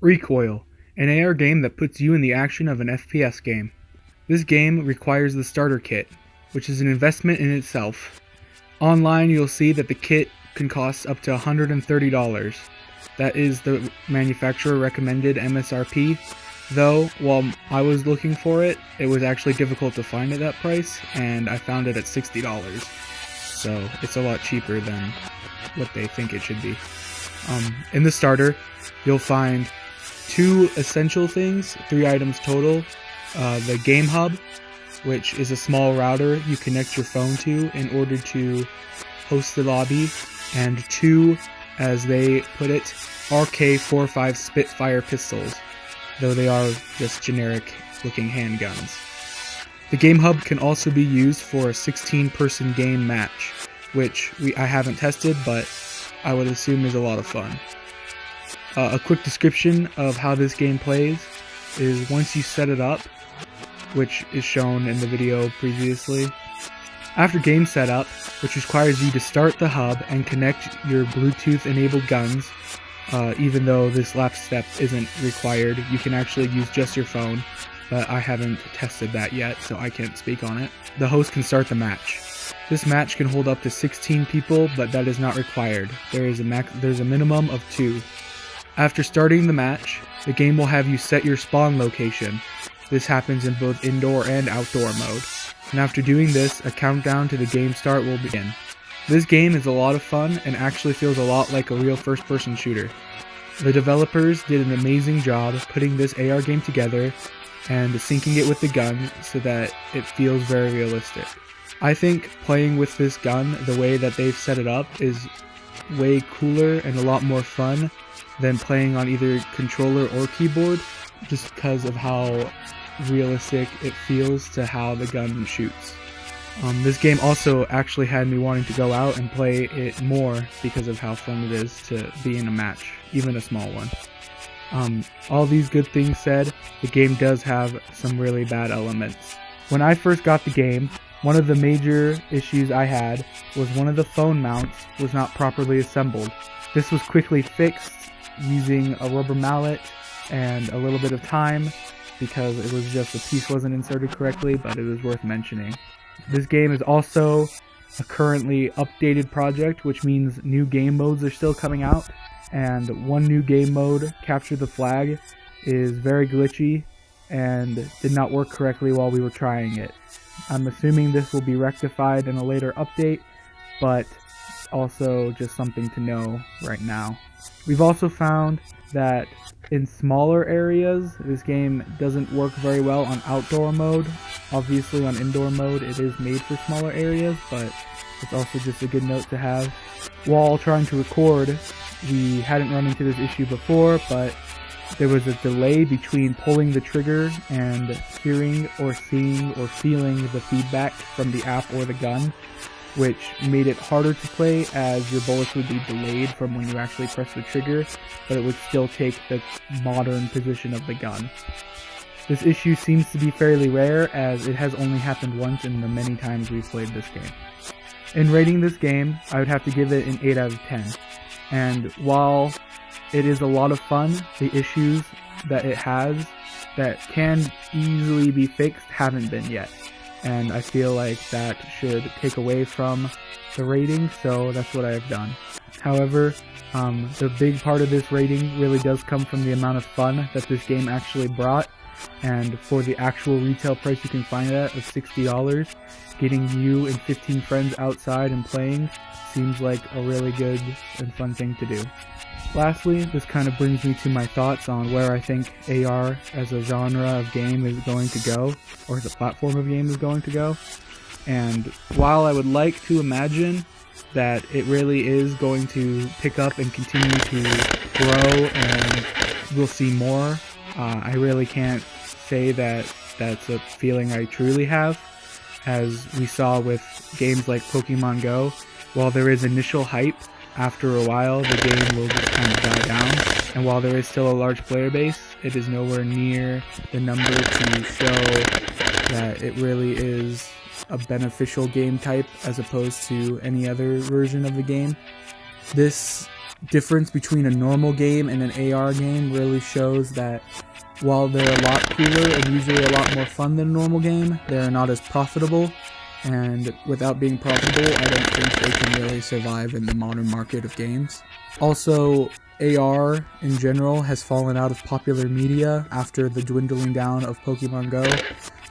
Recoil, an AR game that puts you in the action of an FPS game. This game requires the starter kit, which is an investment in itself. Online you'll see that the kit can cost up to $130. That is the manufacturer recommended MSRP, though while I was looking for it, it was actually difficult to find at that price, and I found it at $60. So it's a lot cheaper than what they think it should be. In the starter, you'll find 2 essential things, 3 items total. The game hub, which is a small router you connect your phone to in order to host the lobby, and 2, as they put it, RK-45 Spitfire pistols, though they are just generic looking handguns. The game hub can also be used for a 16-person game match, which I haven't tested, but I would assume is a lot of fun. A quick description of how this game plays is once you set it up, which is shown in the video previously. After game setup, which requires you to start the hub and connect your Bluetooth enabled guns, even though this last step isn't required, you can actually use just your phone, but I haven't tested that yet, so I can't speak on it. The host can start the match. This match can hold up to 16 people, but that is not required. There's a minimum of 2. After starting the match, the game will have you set your spawn location. This happens in both indoor and outdoor mode. And after doing this, a countdown to the game start will begin. This game is a lot of fun and actually feels a lot like a real first-person shooter. The developers did an amazing job putting this AR game together and syncing it with the gun so that it feels very realistic. I think playing with this gun the way that they've set it up is way cooler and a lot more fun than playing on either controller or keyboard, just because of how realistic it feels to how the gun shoots. This game also actually had me wanting to go out and play it more because of how fun it is to be in a match, even a small one. All these good things said, the game does have some really bad elements. When I first got the game, one of the major issues I had was one of the phone mounts was not properly assembled. This was quickly fixed using a rubber mallet and a little bit of time, because it was just the piece wasn't inserted correctly, but it was worth mentioning. This game is also a currently updated project, which means new game modes are still coming out, and one new game mode, Capture the Flag, is very glitchy and did not work correctly while we were trying it. I'm assuming this will be rectified in a later update, but also just something to know right now. We've also found that in smaller areas, this game doesn't work very well on outdoor mode. Obviously on indoor mode it is made for smaller areas, but it's also just a good note to have. While trying to record, we hadn't run into this issue before, but there was a delay between pulling the trigger and hearing or seeing or feeling the feedback from the app or the gun, which made it harder to play as your bullets would be delayed from when you actually press the trigger, but it would still take the modern position of the gun. This issue seems to be fairly rare, as it has only happened once in the many times we've played this game. In rating this game, I would have to give it an 8 out of 10. And while it is a lot of fun, the issues that it has that can easily be fixed haven't been yet. And I feel like that should take away from the rating, so that's what I have done. However, the big part of this rating really does come from the amount of fun that this game actually brought, and for the actual retail price you can find it at of $60, getting you and 15 friends outside and playing seems like a really good and fun thing to do. Lastly, this kind of brings me to my thoughts on where I think AR as a genre of game is going to go, or as a platform of game is going to go. And while I would like to imagine that it really is going to pick up and continue to grow and we'll see more, I really can't say that that's a feeling I truly have. As we saw with games like Pokemon Go, while there is initial hype, after a while the game will just kind of die down, and while there is still a large player base, it is nowhere near the number to show that it really is a beneficial game type as opposed to any other version of the game. This difference between a normal game and an AR game really shows that while they're a lot cooler and usually a lot more fun than a normal game, they're not as profitable. And without being profitable, I don't think they can really survive in the modern market of games. Also, AR in general has fallen out of popular media after the dwindling down of Pokemon Go,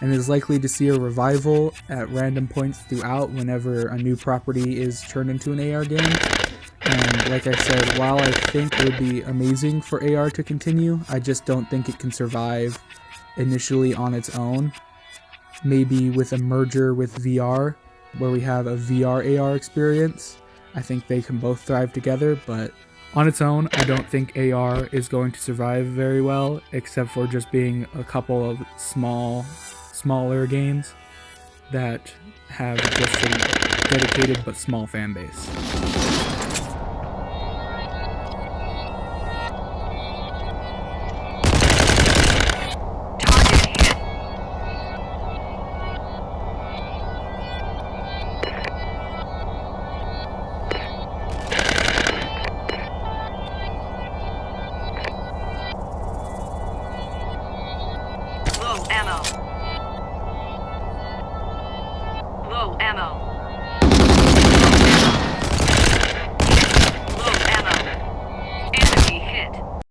and is likely to see a revival at random points throughout whenever a new property is turned into an AR game. And like I said, while I think it would be amazing for AR to continue, I just don't think it can survive initially on its own. Maybe with a merger with VR, where we have a VR AR experience, I think they can both thrive together, but on its own, I don't think AR is going to survive very well, except for just being a couple of smaller games that have just a dedicated but small fan base. Low ammo.